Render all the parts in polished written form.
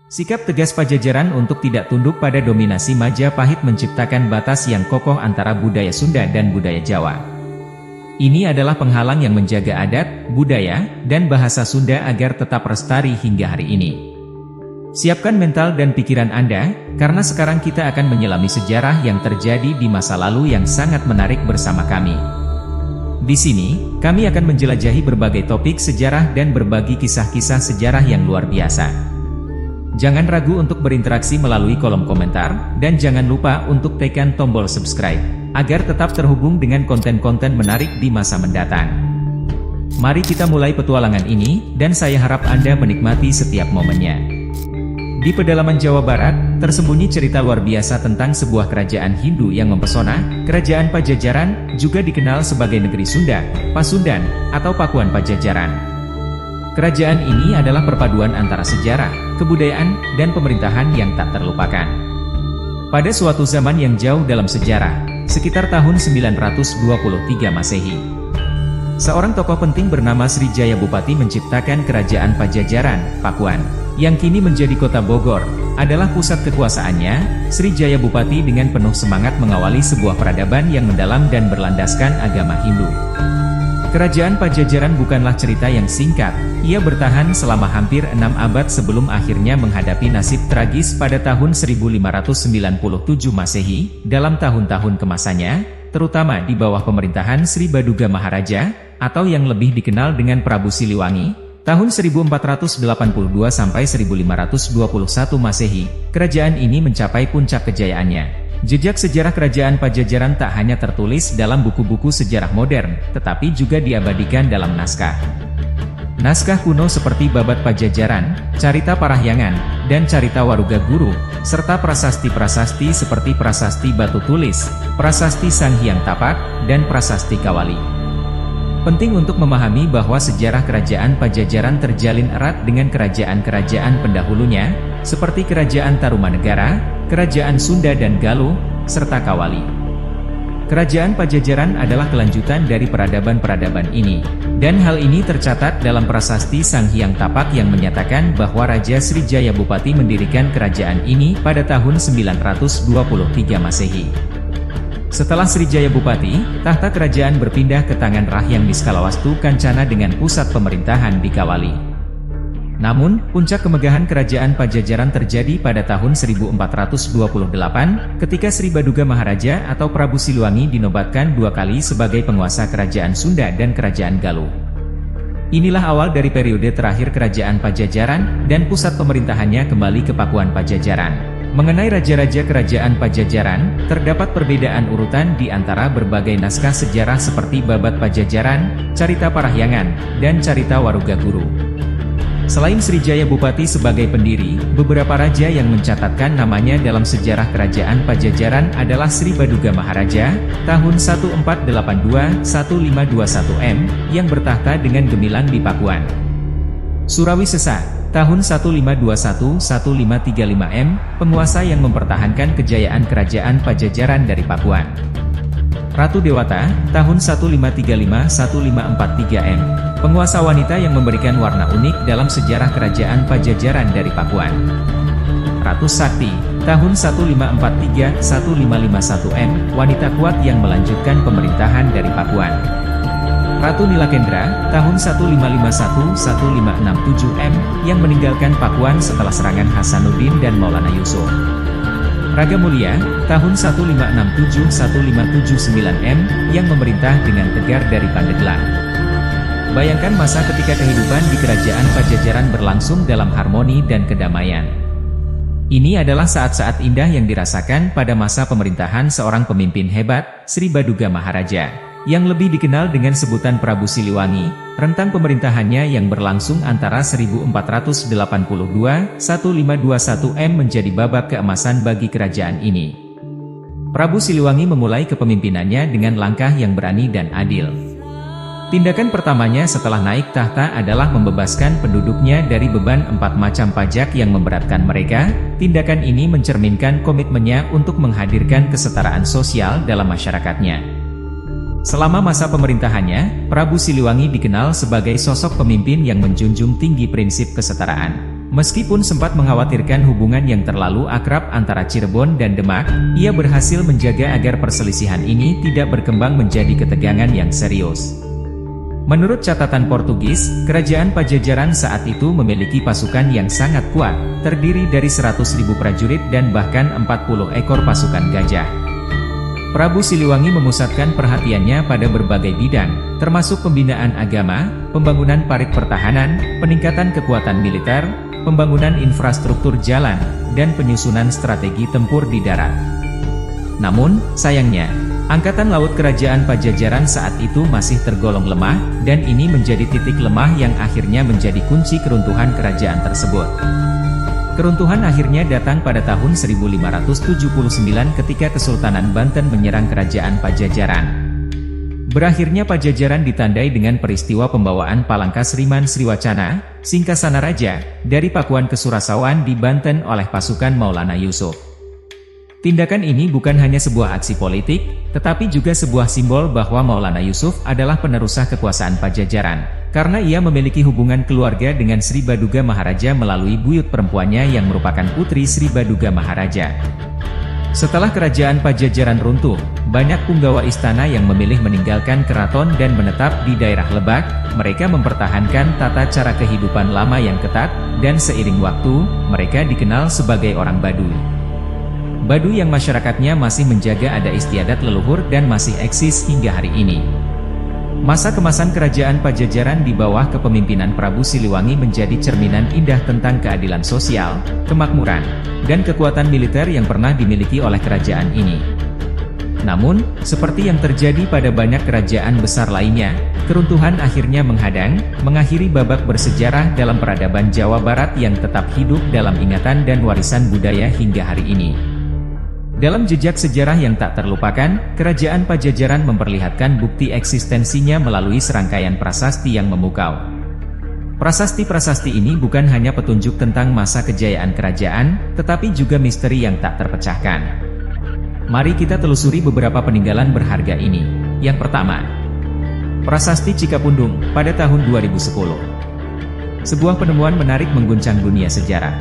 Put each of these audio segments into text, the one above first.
Sikap tegas Pajajaran untuk tidak tunduk pada dominasi Majapahit menciptakan batas yang kokoh antara budaya Sunda dan budaya Jawa. Ini adalah penghalang yang menjaga adat, budaya, dan bahasa Sunda agar tetap lestari hingga hari ini. Siapkan mental dan pikiran Anda, karena sekarang kita akan menyelami sejarah yang terjadi di masa lalu yang sangat menarik bersama kami. Di sini, kami akan menjelajahi berbagai topik sejarah dan berbagi kisah-kisah sejarah yang luar biasa. Jangan ragu untuk berinteraksi melalui kolom komentar, dan jangan lupa untuk tekan tombol subscribe, agar tetap terhubung dengan konten-konten menarik di masa mendatang. Mari kita mulai petualangan ini, dan saya harap Anda menikmati setiap momennya. Di pedalaman Jawa Barat, tersembunyi cerita luar biasa tentang sebuah kerajaan Hindu yang mempesona, Kerajaan Pajajaran, juga dikenal sebagai Negeri Sunda, Pasundan, atau Pakuan Pajajaran. Kerajaan ini adalah perpaduan antara sejarah, kebudayaan, dan pemerintahan yang tak terlupakan. Pada suatu zaman yang jauh dalam sejarah, sekitar tahun 923 Masehi, seorang tokoh penting bernama Srijaya Bupati menciptakan Kerajaan Pajajaran, Pakuan, yang kini menjadi kota Bogor, adalah pusat kekuasaannya. Srijaya Bupati dengan penuh semangat mengawali sebuah peradaban yang mendalam dan berlandaskan agama Hindu. Kerajaan Pajajaran bukanlah cerita yang singkat, ia bertahan selama hampir 6 abad sebelum akhirnya menghadapi nasib tragis pada tahun 1597 Masehi, dalam tahun-tahun kemasannya, terutama di bawah pemerintahan Sri Baduga Maharaja, atau yang lebih dikenal dengan Prabu Siliwangi, tahun 1482 sampai 1521 Masehi, kerajaan ini mencapai puncak kejayaannya. Jejak sejarah Kerajaan Pajajaran tak hanya tertulis dalam buku-buku sejarah modern, tetapi juga diabadikan dalam naskah. Naskah kuno seperti Babad Pajajaran, Carita Parahyangan, dan Carita Waruga Guru, serta prasasti-prasasti seperti Prasasti Batu Tulis, Prasasti Sang Hyang Tapak, dan Prasasti Kawali. Penting untuk memahami bahwa sejarah Kerajaan Pajajaran terjalin erat dengan kerajaan-kerajaan pendahulunya, seperti Kerajaan Tarumanegara, Kerajaan Sunda dan Galuh, serta Kawali. Kerajaan Pajajaran adalah kelanjutan dari peradaban-peradaban ini, dan hal ini tercatat dalam Prasasti Sang Hyang Tapak yang menyatakan bahwa Raja Srijaya Bupati mendirikan kerajaan ini pada tahun 923 Masehi. Setelah Srijaya Bupati, tahta kerajaan berpindah ke tangan Rahyang Niskalawastu Kancana dengan pusat pemerintahan di Kawali. Namun, puncak kemegahan Kerajaan Pajajaran terjadi pada tahun 1428, ketika Sri Baduga Maharaja atau Prabu Siliwangi dinobatkan 2 kali sebagai penguasa Kerajaan Sunda dan Kerajaan Galuh. Inilah awal dari periode terakhir Kerajaan Pajajaran, dan pusat pemerintahannya kembali ke Pakuan Pajajaran. Mengenai raja-raja Kerajaan Pajajaran, terdapat perbedaan urutan di antara berbagai naskah sejarah seperti Babad Pajajaran, Carita Parahyangan, dan Carita Waruga Guru. Selain Srijaya Bupati sebagai pendiri, beberapa raja yang mencatatkan namanya dalam sejarah Kerajaan Pajajaran adalah Sri Baduga Maharaja, tahun 1482-1521 M, yang bertahta dengan gemilang di Pakuan. Surawi Sesa, tahun 1521-1535 M, penguasa yang mempertahankan kejayaan Kerajaan Pajajaran dari Pakuan. Ratu Dewata, tahun 1535-1543 M, penguasa wanita yang memberikan warna unik dalam sejarah Kerajaan Pajajaran dari Pakuan. Ratu Sakti, tahun 1543-1551 M, wanita kuat yang melanjutkan pemerintahan dari Pakuan. Ratu Nilakendra, tahun 1551-1567 M, yang meninggalkan Pakuan setelah serangan Hasanuddin dan Maulana Yusuf. Raga Mulia, tahun 1567-1579 M, yang memerintah dengan tegar dari Pandeglang. Bayangkan masa ketika kehidupan di Kerajaan Pajajaran berlangsung dalam harmoni dan kedamaian. Ini adalah saat-saat indah yang dirasakan pada masa pemerintahan seorang pemimpin hebat, Sri Baduga Maharaja, yang lebih dikenal dengan sebutan Prabu Siliwangi. Rentang pemerintahannya yang berlangsung antara 1482-1521 M menjadi babak keemasan bagi kerajaan ini. Prabu Siliwangi memulai kepemimpinannya dengan langkah yang berani dan adil. Tindakan pertamanya setelah naik tahta adalah membebaskan penduduknya dari beban 4 macam pajak yang memberatkan mereka. Tindakan ini mencerminkan komitmennya untuk menghadirkan kesetaraan sosial dalam masyarakatnya. Selama masa pemerintahannya, Prabu Siliwangi dikenal sebagai sosok pemimpin yang menjunjung tinggi prinsip kesetaraan. Meskipun sempat mengkhawatirkan hubungan yang terlalu akrab antara Cirebon dan Demak, ia berhasil menjaga agar perselisihan ini tidak berkembang menjadi ketegangan yang serius. Menurut catatan Portugis, kerajaan Pajajaran saat itu memiliki pasukan yang sangat kuat, terdiri dari 100.000 prajurit dan bahkan 40 ekor pasukan gajah. Prabu Siliwangi memusatkan perhatiannya pada berbagai bidang, termasuk pembinaan agama, pembangunan parit pertahanan, peningkatan kekuatan militer, pembangunan infrastruktur jalan, dan penyusunan strategi tempur di darat. Namun, sayangnya, Angkatan Laut Kerajaan Pajajaran saat itu masih tergolong lemah, dan ini menjadi titik lemah yang akhirnya menjadi kunci keruntuhan kerajaan tersebut. Keruntuhan akhirnya datang pada tahun 1579 ketika Kesultanan Banten menyerang Kerajaan Pajajaran. Berakhirnya Pajajaran ditandai dengan peristiwa pembawaan Palangkas Riman Sriwacana, Singkasana Raja, dari Pakuan ke Surasawan di Banten oleh pasukan Maulana Yusuf. Tindakan ini bukan hanya sebuah aksi politik, tetapi juga sebuah simbol bahwa Maulana Yusuf adalah penerusah kekuasaan Pajajaran, karena ia memiliki hubungan keluarga dengan Sri Baduga Maharaja melalui buyut perempuannya yang merupakan putri Sri Baduga Maharaja. Setelah kerajaan Pajajaran runtuh, banyak punggawa istana yang memilih meninggalkan keraton dan menetap di daerah Lebak. Mereka mempertahankan tata cara kehidupan lama yang ketat, dan seiring waktu, mereka dikenal sebagai orang Baduy. Baduy yang masyarakatnya masih menjaga adat istiadat leluhur dan masih eksis hingga hari ini. Masa kemasan kerajaan Pajajaran di bawah kepemimpinan Prabu Siliwangi menjadi cerminan indah tentang keadilan sosial, kemakmuran, dan kekuatan militer yang pernah dimiliki oleh kerajaan ini. Namun, seperti yang terjadi pada banyak kerajaan besar lainnya, keruntuhan akhirnya mengakhiri babak bersejarah dalam peradaban Jawa Barat yang tetap hidup dalam ingatan dan warisan budaya hingga hari ini. Dalam jejak sejarah yang tak terlupakan, kerajaan Pajajaran memperlihatkan bukti eksistensinya melalui serangkaian prasasti yang memukau. Prasasti-prasasti ini bukan hanya petunjuk tentang masa kejayaan kerajaan, tetapi juga misteri yang tak terpecahkan. Mari kita telusuri beberapa peninggalan berharga ini. Yang pertama, Prasasti Cikapundung, pada tahun 2010. Sebuah penemuan menarik mengguncang dunia sejarah.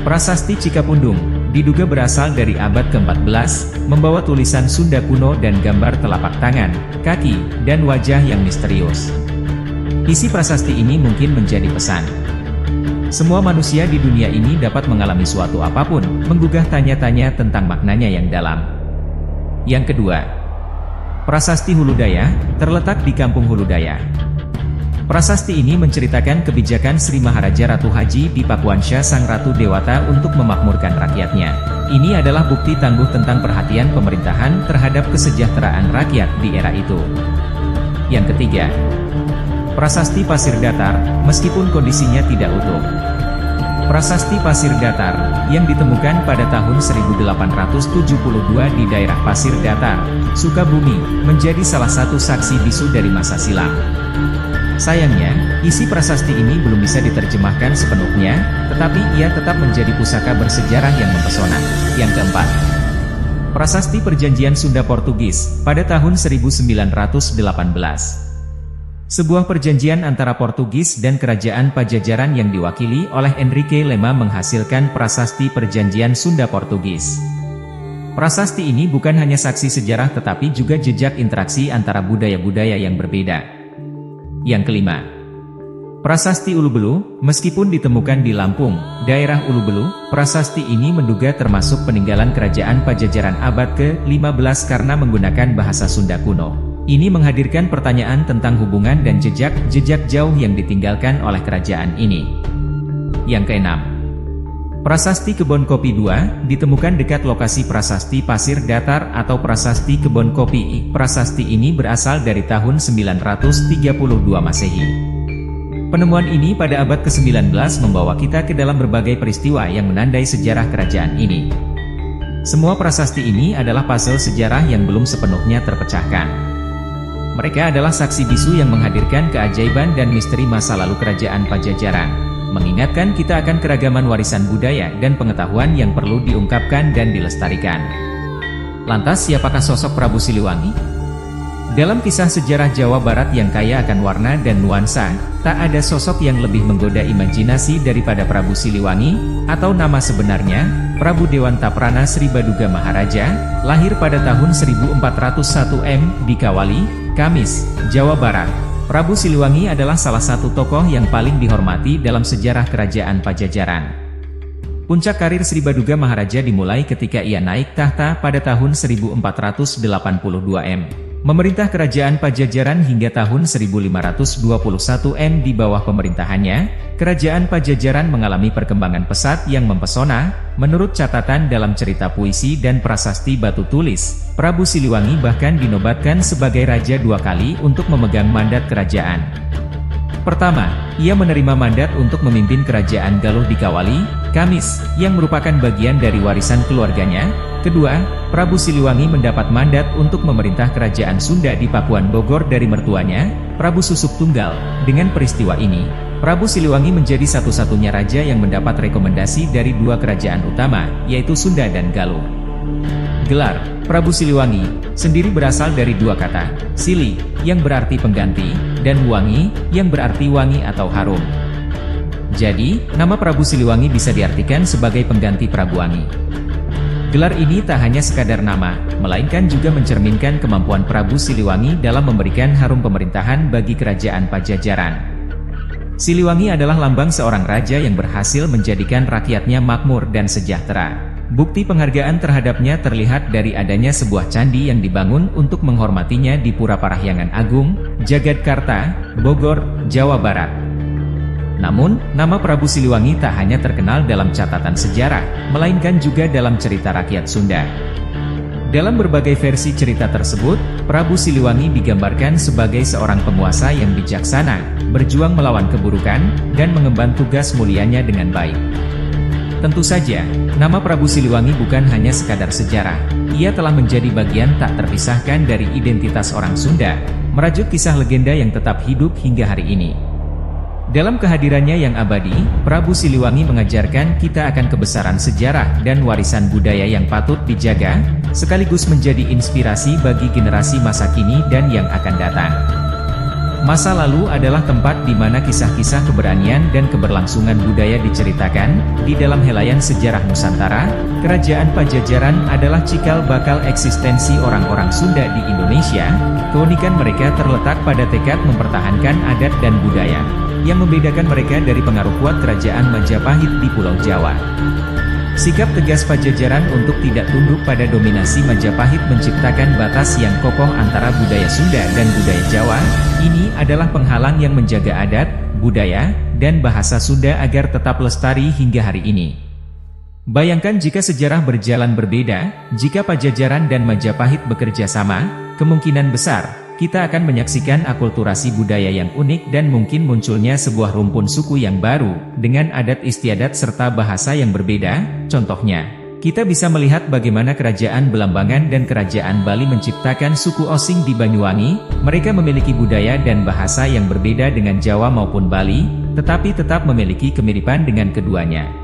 Prasasti Cikapundung diduga berasal dari abad ke-14, membawa tulisan Sunda kuno dan gambar telapak tangan, kaki, dan wajah yang misterius. Isi prasasti ini mungkin menjadi pesan. Semua manusia di dunia ini dapat mengalami suatu apapun, menggugah tanya-tanya tentang maknanya yang dalam. Yang kedua, Prasasti Huludaya, terletak di Kampung Huludaya. Prasasti ini menceritakan kebijakan Sri Maharaja Ratu Haji di Pakuansha Sang Ratu Dewata untuk memakmurkan rakyatnya. Ini adalah bukti tangguh tentang perhatian pemerintahan terhadap kesejahteraan rakyat di era itu. Yang ketiga, Prasasti Pasir Datar, meskipun kondisinya tidak utuh. Prasasti Pasir Datar, yang ditemukan pada tahun 1872 di daerah Pasir Datar, Sukabumi, menjadi salah satu saksi bisu dari masa silam. Sayangnya, isi prasasti ini belum bisa diterjemahkan sepenuhnya, tetapi ia tetap menjadi pusaka bersejarah yang mempesona. Yang keempat, Prasasti Perjanjian Sunda Portugis, pada tahun 1918. Sebuah perjanjian antara Portugis dan Kerajaan Pajajaran yang diwakili oleh Enrique Lema menghasilkan Prasasti Perjanjian Sunda Portugis. Prasasti ini bukan hanya saksi sejarah tetapi juga jejak interaksi antara budaya-budaya yang berbeda. Yang kelima, Prasasti Ulubelu, meskipun ditemukan di Lampung, daerah Ulubelu, prasasti ini menduga termasuk peninggalan Kerajaan Pajajaran abad ke-15 karena menggunakan bahasa Sunda kuno. Ini menghadirkan pertanyaan tentang hubungan dan jejak jauh yang ditinggalkan oleh kerajaan ini. Yang keenam, Prasasti Kebon Kopi II, ditemukan dekat lokasi Prasasti Pasir Datar atau Prasasti Kebon Kopi. Prasasti ini berasal dari tahun 932 Masehi. Penemuan ini pada abad ke-19 membawa kita ke dalam berbagai peristiwa yang menandai sejarah kerajaan ini. Semua prasasti ini adalah puzzle sejarah yang belum sepenuhnya terpecahkan. Mereka adalah saksi bisu yang menghadirkan keajaiban dan misteri masa lalu kerajaan Pajajaran, mengingatkan kita akan keragaman warisan budaya dan pengetahuan yang perlu diungkapkan dan dilestarikan. Lantas siapakah sosok Prabu Siliwangi? Dalam kisah sejarah Jawa Barat yang kaya akan warna dan nuansa, tak ada sosok yang lebih menggoda imajinasi daripada Prabu Siliwangi, atau nama sebenarnya, Prabu Dewanta Prana Sri Baduga Maharaja, lahir pada tahun 1401 di Kawali, Kamis, Jawa Barat. Prabu Siliwangi adalah salah satu tokoh yang paling dihormati dalam sejarah kerajaan Pajajaran. Puncak karir Sri Baduga Maharaja dimulai ketika ia naik tahta pada tahun 1482 Memerintah kerajaan Pajajaran hingga tahun 1521 di bawah pemerintahannya, kerajaan Pajajaran mengalami perkembangan pesat yang mempesona. Menurut catatan dalam cerita puisi dan prasasti batu tulis, Prabu Siliwangi bahkan dinobatkan sebagai raja 2 kali untuk memegang mandat kerajaan. Pertama, ia menerima mandat untuk memimpin kerajaan Galuh di Kawali, Kamis, yang merupakan bagian dari warisan keluarganya. Kedua, Prabu Siliwangi mendapat mandat untuk memerintah kerajaan Sunda di Pakuan Bogor dari mertuanya, Prabu Susuk Tunggal. Dengan peristiwa ini, Prabu Siliwangi menjadi satu-satunya raja yang mendapat rekomendasi dari 2 kerajaan utama, yaitu Sunda dan Galuh. Gelar Prabu Siliwangi sendiri berasal dari 2 kata, Sili, yang berarti pengganti, dan Wangi, yang berarti wangi atau harum. Jadi, nama Prabu Siliwangi bisa diartikan sebagai pengganti Prabu Wangi. Gelar ini tak hanya sekadar nama, melainkan juga mencerminkan kemampuan Prabu Siliwangi dalam memberikan harum pemerintahan bagi kerajaan Pajajaran. Siliwangi adalah lambang seorang raja yang berhasil menjadikan rakyatnya makmur dan sejahtera. Bukti penghargaan terhadapnya terlihat dari adanya sebuah candi yang dibangun untuk menghormatinya di Pura Parahyangan Agung, Jagadkarta, Bogor, Jawa Barat. Namun, nama Prabu Siliwangi tak hanya terkenal dalam catatan sejarah, melainkan juga dalam cerita rakyat Sunda. Dalam berbagai versi cerita tersebut, Prabu Siliwangi digambarkan sebagai seorang penguasa yang bijaksana, berjuang melawan keburukan, dan mengemban tugas mulianya dengan baik. Tentu saja, nama Prabu Siliwangi bukan hanya sekadar sejarah, ia telah menjadi bagian tak terpisahkan dari identitas orang Sunda, merajut kisah legenda yang tetap hidup hingga hari ini. Dalam kehadirannya yang abadi, Prabu Siliwangi mengajarkan kita akan kebesaran sejarah dan warisan budaya yang patut dijaga, sekaligus menjadi inspirasi bagi generasi masa kini dan yang akan datang. Masa lalu adalah tempat di mana kisah-kisah keberanian dan keberlangsungan budaya diceritakan. Di dalam helaian sejarah Nusantara, Kerajaan Pajajaran adalah cikal bakal eksistensi orang-orang Sunda di Indonesia. Keunikan mereka terletak pada tekad mempertahankan adat dan budaya yang membedakan mereka dari pengaruh kuat kerajaan Majapahit di Pulau Jawa. Sikap tegas Pajajaran untuk tidak tunduk pada dominasi Majapahit menciptakan batas yang kokoh antara budaya Sunda dan budaya Jawa. Ini adalah penghalang yang menjaga adat, budaya, dan bahasa Sunda agar tetap lestari hingga hari ini. Bayangkan jika sejarah berjalan berbeda, jika Pajajaran dan Majapahit bekerja sama, kemungkinan besar kita akan menyaksikan akulturasi budaya yang unik dan mungkin munculnya sebuah rumpun suku yang baru, dengan adat istiadat serta bahasa yang berbeda. Contohnya, kita bisa melihat bagaimana Kerajaan Belambangan dan Kerajaan Bali menciptakan suku Osing di Banyuwangi. Mereka memiliki budaya dan bahasa yang berbeda dengan Jawa maupun Bali, tetapi tetap memiliki kemiripan dengan keduanya.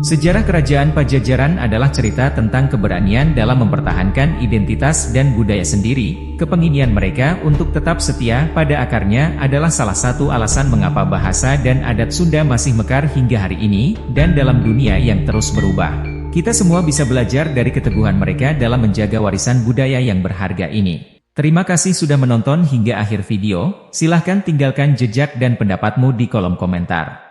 Sejarah Kerajaan Pajajaran adalah cerita tentang keberanian dalam mempertahankan identitas dan budaya sendiri. Kepinginian mereka untuk tetap setia pada akarnya adalah salah satu alasan mengapa bahasa dan adat Sunda masih mekar hingga hari ini, dan dalam dunia yang terus berubah. Kita semua bisa belajar dari keteguhan mereka dalam menjaga warisan budaya yang berharga ini. Terima kasih sudah menonton hingga akhir video. Silahkan tinggalkan jejak dan pendapatmu di kolom komentar.